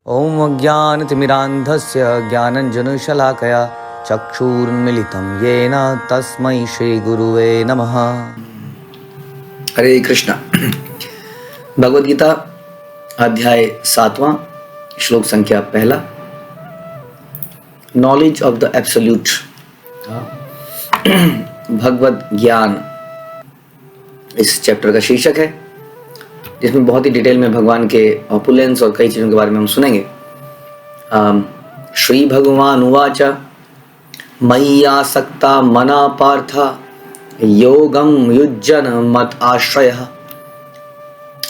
ॐ अज्ञानतिमिरान्धस्य ज्ञानञ्जनशलाकया चक्षुरुन्मीलितं येन तस्मै श्रीगुरुवे नमः। हरे कृष्णा। भगवद गीता अध्याय 7वां, श्लोक संख्या 1, नॉलेज ऑफ द एब्सोल्यूट, भगवत ज्ञान इस चैप्टर का शीर्षक है, जिसमें बहुत ही डिटेल में भगवान के ऑपुलेंस और कई चीज़ों के बारे में हम सुनेंगे। श्री भगवान उवाच मय्यासक्ता मना पार्थ योगं युज्यन मत आश्रयः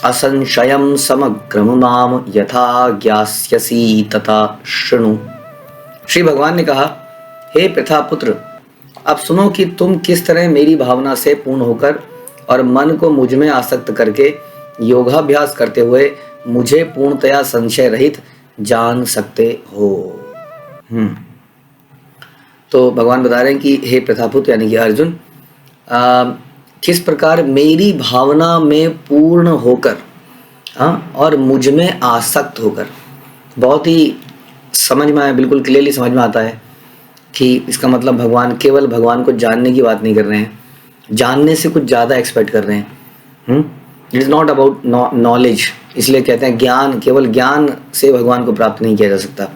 असंशयं समग्रं माम यथा ज्ञास्यसि तथा शृणु। श्री भगवान ने कहा, हे प्रथापुत्र, अब सुनो कि तुम किस तरह मेरी भावना से पूर्ण होकर और मन को मुझ में आसक्त करके योगाभ्यास करते हुए मुझे पूर्णतया संशय रहित जान सकते हो। तो भगवान बता रहे हैं कि हे प्रथापुत्र यानी कि अर्जुन, किस प्रकार मेरी भावना में पूर्ण होकर और मुझ में आसक्त होकर, बहुत ही समझ में आया, बिल्कुल क्लियरली समझ में आता है कि इसका मतलब भगवान केवल भगवान को जानने की बात नहीं कर रहे हैं, जानने से कुछ ज़्यादा एक्सपेक्ट कर रहे हैं। It is not about knowledge, इसलिए कहते हैं ज्ञान, केवल ज्ञान से भगवान को प्राप्त नहीं किया जा सकता।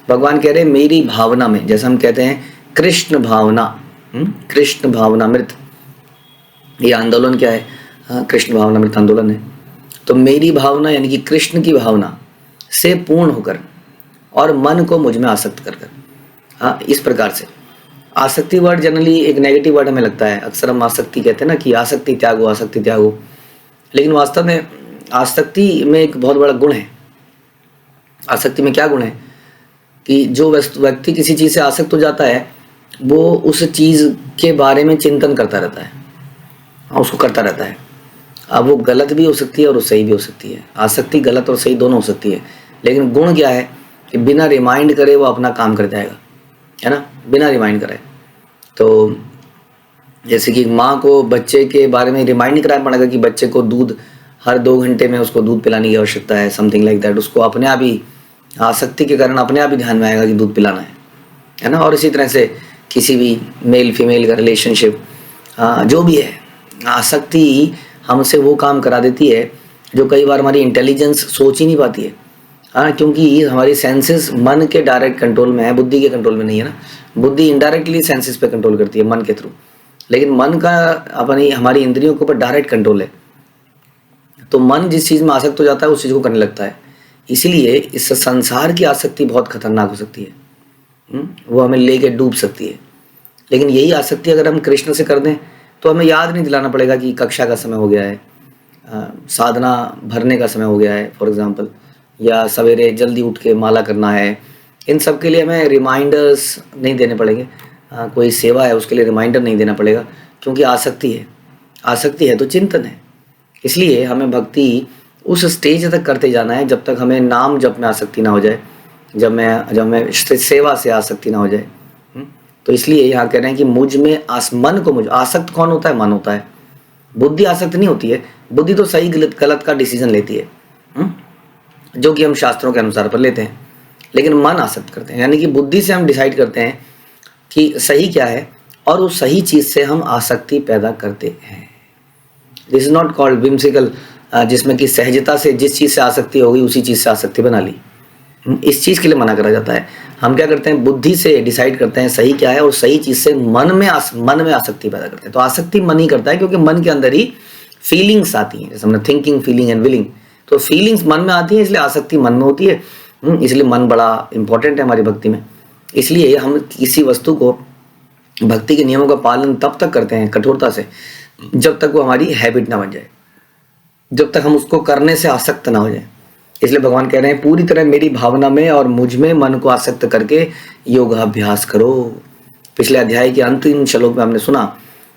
भगवान कह रहे हैं मेरी भावना में, जैसे हम कहते हैं कृष्ण भावना, कृष्ण भावनामृत, ये आंदोलन क्या है? कृष्ण भावनामृत आंदोलन है। तो मेरी भावना यानी कि कृष्ण की भावना से पूर्ण होकर और मन को मुझ में आसक्त कर इस प्रकार से। आसक्ति वर्ड जनरली एक नेगेटिव वर्ड हमें लगता है, अक्सर हम आसक्ति कहते हैं ना कि आसक्ति त्यागो, आसक्ति त्यागो, लेकिन वास्तव में आसक्ति में एक बहुत बड़ा गुण है। आसक्ति में क्या गुण है कि जो व्यक्ति किसी चीज़ से आसक्त हो जाता है वो उस चीज़ के बारे में चिंतन करता रहता है, उसको करता रहता है। अब वो गलत भी हो सकती है और वो सही भी हो सकती है। आसक्ति गलत और सही दोनों हो सकती है, लेकिन गुण क्या है कि बिना रिमाइंड करे वो अपना काम कर जाएगा, है ना, बिना रिमाइंड करे। तो जैसे कि माँ को बच्चे के बारे में रिमाइंड नहीं कराना पड़ेगा कि बच्चे को दूध हर 2 घंटे में उसको दूध पिलाने की आवश्यकता है, समथिंग लाइक दैट। उसको अपने आप ही आसक्ति के कारण अपने आप ही ध्यान में आएगा कि दूध पिलाना है ना। और इसी तरह से किसी भी मेल फीमेल का रिलेशनशिप, जो भी है, आसक्ति हमसे वो काम करा देती है जो कई बार हमारी इंटेलिजेंस सोच ही नहीं पाती है। क्योंकि हमारी सेंसेस मन के डायरेक्ट कंट्रोल में है, बुद्धि के कंट्रोल में नहीं है ना। बुद्धि इनडायरेक्टली सेंसेस पे कंट्रोल करती है मन के थ्रू, लेकिन मन का अपनी हमारी इंद्रियों के ऊपर डायरेक्ट कंट्रोल है। तो मन जिस चीज़ में आसक्त हो जाता है उस चीज़ को करने लगता है। इसीलिए इस संसार की आसक्ति बहुत खतरनाक हो सकती है, वो हमें लेके डूब सकती है। लेकिन यही आसक्ति अगर हम कृष्ण से कर दें तो हमें याद नहीं दिलाना पड़ेगा कि कक्षा का समय हो गया है, साधना भरने का समय हो गया है फॉर एग्जाम्पल, या सवेरे जल्दी उठ के माला करना है। इन सब के लिए हमें रिमाइंडर्स नहीं देने पड़ेंगे। कोई सेवा है उसके लिए रिमाइंडर नहीं देना पड़ेगा, क्योंकि आसक्ति है। आसक्ति है तो चिंतन है। इसलिए हमें भक्ति उस स्टेज तक करते जाना है जब तक हमें नाम जप में आसक्ति ना हो जाए, जब मैं सेवा से आसक्ति ना हो जाए। तो इसलिए यहाँ कह रहे हैं कि मुझ में मन को, मुझ आसक्त कौन होता है? मन होता है। बुद्धि आसक्त नहीं होती है। बुद्धि तो सही गलत का डिसीजन लेती है, जो कि हम शास्त्रों के अनुसार पर लेते हैं, लेकिन मन आसक्त करते हैं। यानी कि बुद्धि से हम डिसाइड करते हैं कि सही क्या है और उस सही चीज़ से हम आसक्ति पैदा करते हैं। This is not called whimsical, जिसमें कि सहजता से जिस चीज़ से आसक्ति होगी उसी चीज़ से आसक्ति बना ली। इस चीज़ के लिए मना करा जाता है। हम क्या करते हैं? बुद्धि से डिसाइड करते हैं सही क्या है और सही चीज़ से मन में आसक्ति पैदा करते हैं। तो आसक्ति मन ही करता है, क्योंकि मन के अंदर ही फीलिंग्स आती हैं, जैसे हमने थिंकिंग, फीलिंग एंड विलिंग। तो फीलिंग्स मन में आती हैं, इसलिए आसक्ति मन में होती है। इसलिए मन बड़ा इंपॉर्टेंट है हमारी भक्ति में। इसलिए हम किसी वस्तु को, भक्ति के नियमों का पालन तब तक करते हैं कठोरता से जब तक वो हमारी हैबिट ना बन जाए, जब तक हम उसको करने से आसक्त ना हो जाए। इसलिए भगवान कह रहे हैं पूरी तरह मेरी भावना में और मुझ में मन को आसक्त करके योगाभ्यास करो। पिछले अध्याय के अंतिम श्लोक में हमने सुना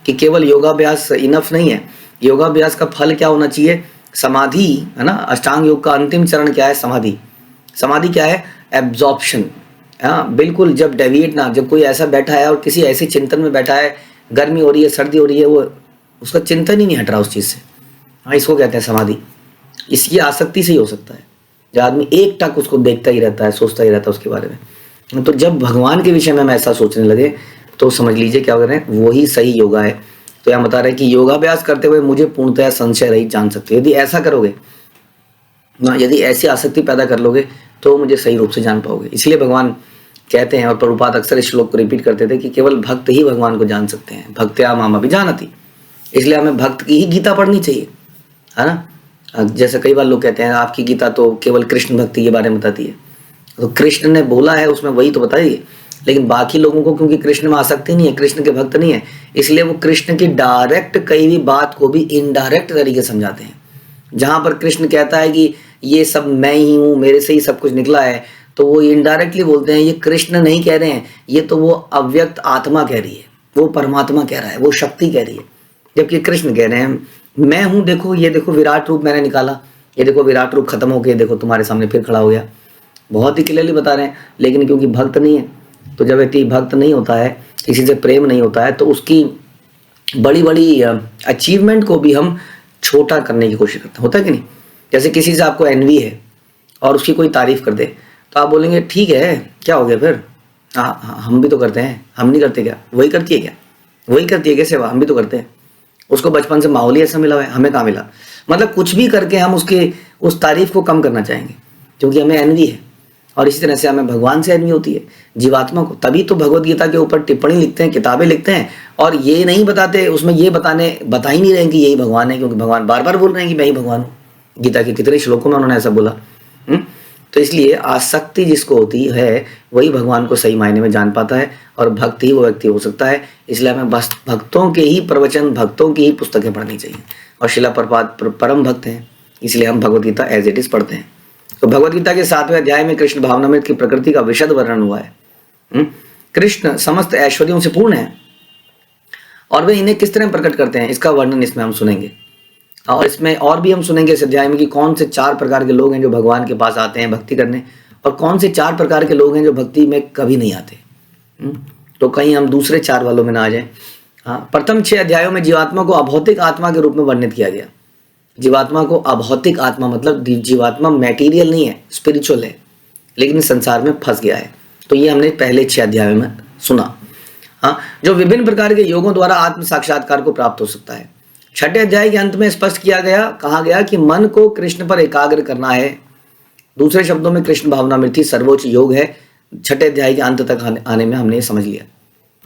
कि केवल योगाभ्यास इनफ नहीं है। योगाभ्यास का फल क्या होना चाहिए? समाधि, है ना। अष्टांग योग का अंतिम चरण क्या है? समाधि। समाधि क्या है? एब्जॉर्प्शन। बिल्कुल, जब डेविएट ना, जब कोई ऐसा बैठा है और किसी ऐसे चिंतन में बैठा है, गर्मी हो रही है, सर्दी हो रही है, वो उसका चिंतन ही नहीं हट रहा उस चीज़ से, इसको कहते हैं समाधि। इसकी आसक्ति से ही हो सकता है। जो आदमी एक टक उसको देखता ही रहता है, सोचता ही रहता है उसके बारे में। तो जब भगवान के विषय में हम ऐसा सोचने लगे तो समझ लीजिए क्या कर रहे हैं, वही सही योगा है। तो यहाँ बता रहे हैं कि योगाभ्यास करते हुए मुझे पूर्णतया संशय रहित जान सकते हो। यदि ऐसा करोगे ना, यदि ऐसी आसक्ति पैदा कर लोगे तो मुझे सही रूप से जान पाओगे। इसलिए भगवान कहते हैं, और प्रभुपाद अक्सर इस श्लोक को रिपीट करते थे कि केवल भक्त ही भगवान को जान सकते हैं, भक्त्या माम अभिजानति। इसलिए हमें भक्त की ही गीता पढ़नी चाहिए, है ना। जैसे कई बार लोग कहते हैं आपकी गीता तो केवल कृष्ण भक्ति के बारे में बताती है, तो कृष्ण ने बोला है उसमें वही तो बताइए, लेकिन बाकी लोगों को क्योंकि कृष्ण में आसक्ति नहीं है, कृष्ण के भक्त नहीं है, इसलिए वो कृष्ण की डायरेक्ट कई भी बात को भी इनडायरेक्ट तरीके से समझाते हैं। जहां पर कृष्ण कहता है कि ये सब मैं ही हूँ, मेरे से ही सब कुछ निकला है, तो वो इनडायरेक्टली बोलते हैं ये कृष्ण नहीं कह रहे हैं, ये तो वो अव्यक्त आत्मा कह रही है, वो परमात्मा कह रहा है, वो शक्ति कह रही है। जबकि कृष्ण कह रहे हैं मैं हूँ, देखो ये देखो विराट रूप मैंने निकाला, ये देखो विराट रूप खत्म हो गया, देखो तुम्हारे सामने फिर खड़ा हो गया। बहुत ही क्लियरली बता रहे हैं। लेकिन क्योंकि भक्त नहीं है, तो जब व्यक्ति भक्त नहीं होता है, किसी से प्रेम नहीं होता है, तो उसकी बड़ी बड़ी अचीवमेंट को भी हम छोटा करने की कोशिश करते हैं, होता है कि नहीं। जैसे किसी से आपको एनवी है और उसकी कोई तारीफ कर दे तो आप बोलेंगे ठीक है क्या हो गया फिर, हाँ हम भी तो करते हैं, हम नहीं करते क्या, वही करती है क्या, वही करती है क्या सेवा, हम भी तो करते हैं। उसको बचपन से माहौल ही ऐसा मिला हुआ है, हमें कहाँ मिला। मतलब कुछ भी करके हम उसके उस तारीफ को कम करना चाहेंगे क्योंकि हमें एनवी है। और इसी तरह से हमें भगवान से एनवी होती है, जीवात्मा को। तभी तो भगवत गीता के ऊपर टिप्पणी लिखते हैं, किताबें लिखते हैं, और ये नहीं बताते, उसमें ये बता ही नहीं रहे कि यही भगवान है, क्योंकि भगवान बार बार बोल रहे हैं कि मैं ही भगवान हूँ। गीता के कितने श्लोकों में उन्होंने ऐसा बोला। तो इसलिए आसक्ति जिसको होती है वही भगवान को सही मायने में जान पाता है, और भक्त ही वो व्यक्ति हो सकता है। इसलिए हमें बस भक्तों के ही प्रवचन, भक्तों की ही पुस्तकें पढ़नी चाहिए। और शिला प्रभुपाद परम भक्त हैं, इसलिए हम Bhagavad Gita as it is पढ़ते हैं। तो भगवत गीता के 7वें अध्याय में कृष्ण भावनामृत की प्रकृति का विशद वर्णन हुआ है। कृष्ण समस्त ऐश्वर्यों से पूर्ण है और वे इन्हें किस तरह प्रकट करते हैं, इसका वर्णन इसमें हम सुनेंगे। और इसमें और भी हम सुनेंगे इस अध्याय में कि कौन से 4 प्रकार के लोग हैं जो भगवान के पास आते हैं भक्ति करने, और कौन से 4 प्रकार के लोग हैं जो भक्ति में कभी नहीं आते। तो कहीं हम दूसरे 4 वालों में ना आ जाए। हाँ, प्रथम 6 अध्यायों में जीवात्मा को अभौतिक आत्मा के रूप में वर्णित किया गया। जीवात्मा को अभौतिक आत्मा मतलब जीवात्मा मैटीरियल नहीं है, स्पिरिचुअल है, लेकिन इस संसार में फंस गया है। तो ये हमने पहले 6 अध्यायों में सुना। हाँ, जो विभिन्न प्रकार के योगों द्वारा आत्म साक्षात्कार को प्राप्त हो सकता है। 6ठे अध्याय के अंत में स्पष्ट कहा गया कि मन को कृष्ण पर एकाग्र करना है। दूसरे शब्दों में कृष्ण भावनामृत ही सर्वोच्च योग है। 6ठे अध्याय के अंत तक आने में हमने समझ लिया।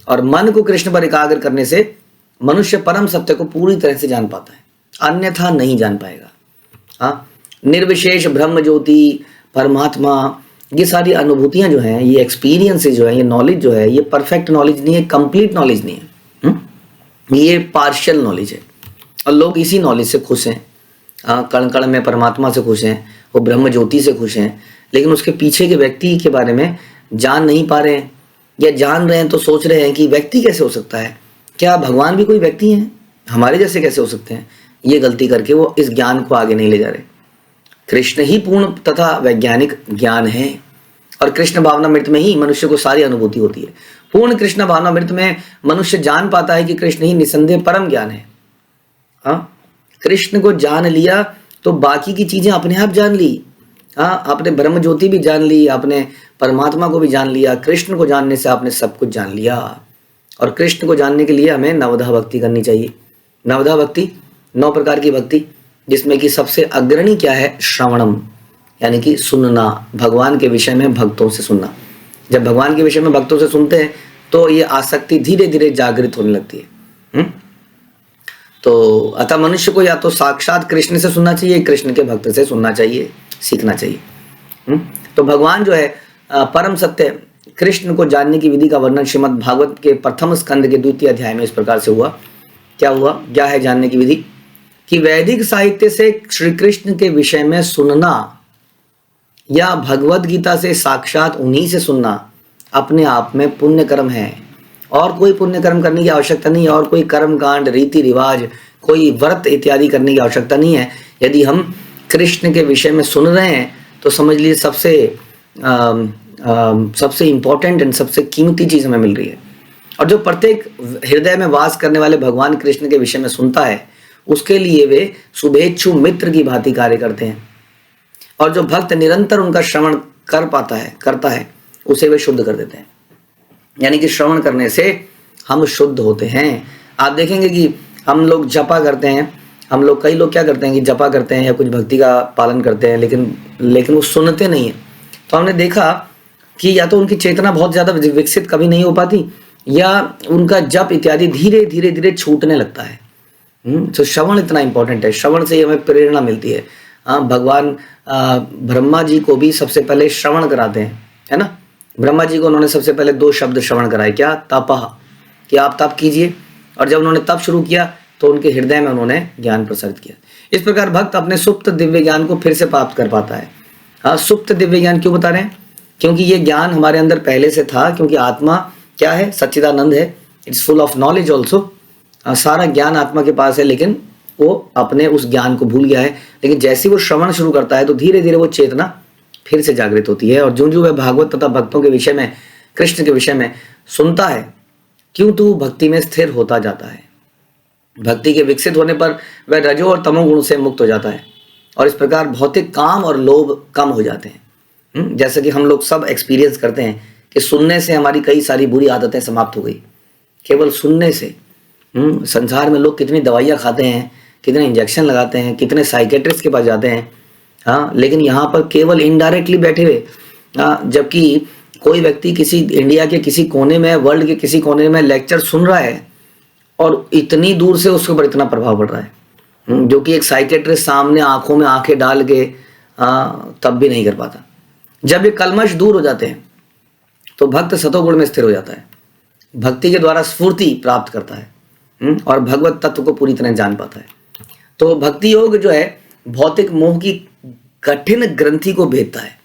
और मन को कृष्ण पर एकाग्र करने से मनुष्य परम सत्य को पूरी तरह से जान पाता है, अन्यथा नहीं जान पाएगा। हाँ, निर्विशेष ब्रह्म ज्योति, परमात्मा, ये सारी अनुभूतियां जो हैं, ये एक्सपीरियंसेस जो है, ये नॉलेज जो है, ये परफेक्ट नॉलेज नहीं है, कंप्लीट नॉलेज नहीं है, ये पार्शियल नॉलेज है। और लोग इसी नॉलेज से खुश हैं। कण कण में परमात्मा से खुश हैं, वो ब्रह्म ज्योति से खुश हैं, लेकिन उसके पीछे के व्यक्ति के बारे में जान नहीं पा रहे हैं, या जान रहे हैं तो सोच रहे हैं कि व्यक्ति कैसे हो सकता है, क्या भगवान भी कोई व्यक्ति हैं, हमारे जैसे कैसे हो सकते हैं। ये गलती करके वो इस ज्ञान को आगे नहीं ले जा रहे। कृष्ण ही पूर्ण तथा वैज्ञानिक ज्ञान है, और कृष्ण भावनामृत में ही मनुष्य को सारी अनुभूति होती है। पूर्ण कृष्ण भावनामृत में मनुष्य जान पाता है कि कृष्ण ही निसंदेह परम ज्ञान है। हाँ, कृष्ण को जान लिया तो बाकी की चीजें अपने आप जान ली। हाँ, आपने ब्रह्म ज्योति भी जान ली, आपने परमात्मा को भी जान लिया। कृष्ण को जानने से आपने सब कुछ जान लिया। और कृष्ण को जानने के लिए हमें नवधा भक्ति करनी चाहिए। नवधा भक्ति 9 प्रकार की भक्ति, जिसमें कि सबसे अग्रणी क्या है, श्रवणम, यानी कि सुनना, भगवान के विषय में भक्तों से सुनना। जब भगवान के विषय में भक्तों से सुनते हैं तो ये आसक्ति धीरे धीरे जागृत होने लगती है। तो अतः मनुष्य को या तो साक्षात कृष्ण से सुनना चाहिए, कृष्ण के भक्त से सुनना चाहिए, सीखना चाहिए। तो भगवान जो है परम सत्य, कृष्ण को जानने की विधि का वर्णन श्रीमद् भागवत के प्रथम स्कंद के 2वें अध्याय में इस प्रकार से हुआ। क्या है जानने की विधि, कि वैदिक साहित्य से श्री कृष्ण के विषय में सुनना या भगवत गीता से साक्षात उन्हीं से सुनना अपने आप में पुण्य कर्म है। और कोई पुण्य कर्म करने की आवश्यकता नहीं है, और कोई कर्म कांड, रीति रिवाज, कोई व्रत इत्यादि करने की आवश्यकता नहीं है। यदि हम कृष्ण के विषय में सुन रहे हैं तो समझ लीजिए सबसे इंपॉर्टेंट एंड सबसे कीमती चीज हमें मिल रही है। और जो प्रत्येक हृदय में वास करने वाले भगवान कृष्ण के विषय में सुनता है, उसके लिए वे शुभेच्छु मित्र की भांति कार्य करते हैं। और जो भक्त निरंतर उनका श्रवण करता है उसे वे शुद्ध कर देते हैं। यानी कि श्रवण करने से हम शुद्ध होते हैं। आप देखेंगे कि हम लोग जपा करते हैं, कई लोग क्या करते हैं कि जपा करते हैं या कुछ भक्ति का पालन करते हैं, लेकिन वो सुनते नहीं है। तो हमने देखा कि या तो उनकी चेतना बहुत ज़्यादा विकसित कभी नहीं हो पाती, या उनका जप इत्यादि धीरे धीरे छूटने लगता है। तो श्रवण इतना इंपॉर्टेंट है, श्रवण से ही हमें प्रेरणा मिलती है। भगवान ब्रह्मा जी को भी सबसे पहले श्रवण कराते हैं, है ना। ब्रह्मा जी को उन्होंने सबसे पहले 2 शब्द श्रवण कराए, क्या? तपः, कि आप तप कीजिए। और जब उन्होंने तप शुरू किया तो उनके हृदय में उन्होंने ज्ञान प्रसारित किया। इस प्रकार भक्त अपने सुप्त दिव्य ज्ञान को फिर से प्राप्त कर पाता है। हाँ, सुप्त दिव्य ज्ञान क्यों बता रहे हैं? क्योंकि ये ज्ञान हमारे अंदर पहले से था, क्योंकि आत्मा क्या है? सच्चिदानंद है, it's full of knowledge also. सारा ज्ञान आत्मा के पास है, लेकिन वो अपने उस ज्ञान को भूल गया है। लेकिन जैसे वो श्रवण शुरू करता है तो धीरे धीरे वो चेतना फिर से जागृत होती है, और जो वह भागवत तथा भक्तों के विषय में, कृष्ण के विषय में सुनता है, क्यों तो भक्ति में स्थिर होता जाता है। भक्ति के विकसित होने पर वह रजो और तमोगुण से मुक्त हो जाता है, और इस प्रकार भौतिक काम और लोभ कम हो जाते हैं। जैसे कि हम लोग सब एक्सपीरियंस करते हैं कि सुनने से हमारी कई सारी बुरी आदतें समाप्त हो गई, केवल सुनने से। संसार में लोग कितनी दवाइयाँ खाते हैं, कितने इंजेक्शन लगाते हैं, कितने साइकेट्रिस्ट के पास जाते हैं, हाँ, लेकिन यहाँ पर केवल इनडायरेक्टली बैठे हुए, जबकि कोई व्यक्ति किसी इंडिया के किसी कोने में, वर्ल्ड के किसी कोने में लेक्चर सुन रहा है, और इतनी दूर से उसके ऊपर इतना प्रभाव पड़ रहा है, जो कि एक साइकेट्रिस्ट सामने आंखों में आंखें डाल के तब भी नहीं कर पाता। जब ये कलमश दूर हो जाते हैं तो भक्त सतोगुण में स्थिर हो जाता है, भक्ति के द्वारा स्फूर्ति प्राप्त करता है, और भगवत तत्व को पूरी तरह जान पाता है। तो भक्ति योग जो है भौतिक मोह की कठिन ग्रंथि को भेदता है।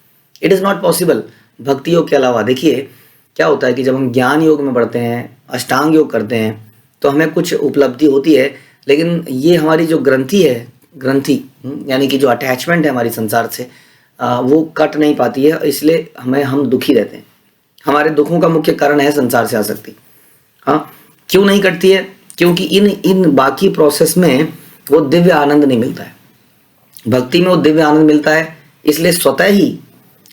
इट इज़ नॉट पॉसिबल भक्ति योग के अलावा। देखिए क्या होता है कि जब हम ज्ञान योग में बढ़ते हैं, अष्टांग योग करते हैं, तो हमें कुछ उपलब्धि होती है, लेकिन ये हमारी जो ग्रंथि यानी कि जो अटैचमेंट है हमारी संसार से, वो कट नहीं पाती है, इसलिए हम दुखी रहते हैं। हमारे दुखों का मुख्य कारण है संसार से आसक्ति। हाँ, क्यों नहीं कटती है? क्योंकि इन बाकी प्रोसेस में वो दिव्य आनंद नहीं मिलता है। भक्ति में वो दिव्य आनंद मिलता है, इसलिए स्वतः ही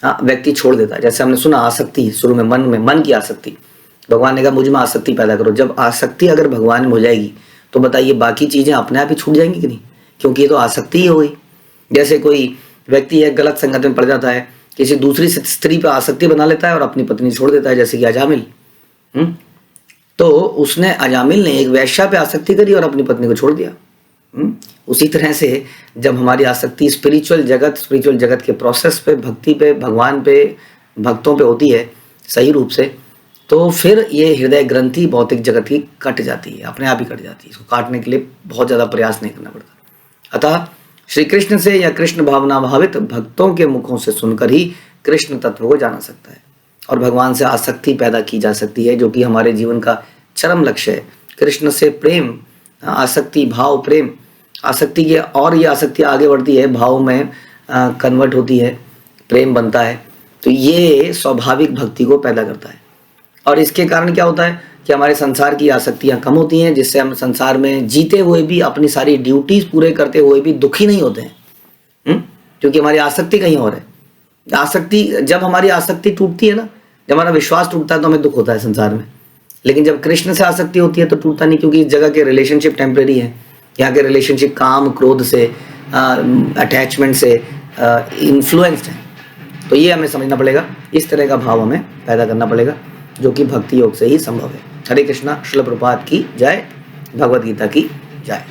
व्यक्ति छोड़ देता है। जैसे हमने सुना आसक्ति, शुरू में मन की आसक्ति, भगवान ने कहा मुझ में आसक्ति पैदा करो। जब आसक्ति अगर भगवान में हो जाएगी तो बताइए बाकी चीजें अपने आप ही छूट जाएंगी कि नहीं? क्योंकि ये तो आसक्ति ही हो गई। जैसे कोई व्यक्ति है गलत संगत में पड़ जाता है, किसी दूसरी स्त्री पर आसक्ति बना लेता है और अपनी पत्नी छोड़ देता है, जैसे कि अजामिल। तो उसने, अजामिल ने एक वैश्या पे आसक्ति करी और अपनी पत्नी को छोड़ दिया। उसी तरह से जब हमारी आसक्ति स्पिरिचुअल जगत के प्रोसेस पे, भक्ति पे, भगवान पे, भक्तों पे होती है सही रूप से, तो फिर ये हृदय ग्रंथि भौतिक जगत की कट जाती है, अपने आप ही कट जाती है। इसको काटने के लिए बहुत ज़्यादा प्रयास नहीं करना पड़ता। अतः श्री कृष्ण से या कृष्ण भावना भावित भक्तों के मुखों से सुनकर ही कृष्ण तत्व को जाना सकता है, और भगवान से आसक्ति पैदा की जा सकती है, जो कि हमारे जीवन का चरम लक्ष्य है। कृष्ण से प्रेम, आसक्ति, भाव, प्रेम, आसक्ति के, और ये आसक्ति आगे बढ़ती है, भाव में कन्वर्ट होती है, प्रेम बनता है। तो ये स्वाभाविक भक्ति को पैदा करता है, और इसके कारण क्या होता है कि हमारे संसार की आसक्तियाँ कम होती हैं, जिससे हम संसार में जीते हुए भी, अपनी सारी ड्यूटीज पूरे करते हुए भी दुखी नहीं होते हैं, क्योंकि हमारी आसक्ति कहीं और है। आसक्ति, जब हमारी आसक्ति टूटती है ना, जब हमारा विश्वास टूटता है तो हमें दुख होता है संसार में। लेकिन जब कृष्ण से आसक्ति होती है तो टूटता नहीं, क्योंकि इस जगह के रिलेशनशिप टेम्परेरी है। यहाँ के रिलेशनशिप काम, क्रोध से, अटैचमेंट से इन्फ्लुएंस्ड है। तो ये हमें समझना पड़ेगा, इस तरह का भाव हमें पैदा करना पड़ेगा, जो कि भक्ति योग से ही संभव है। हरे कृष्णा। श्रील प्रभुपाद की जय। भगवद गीता की जय।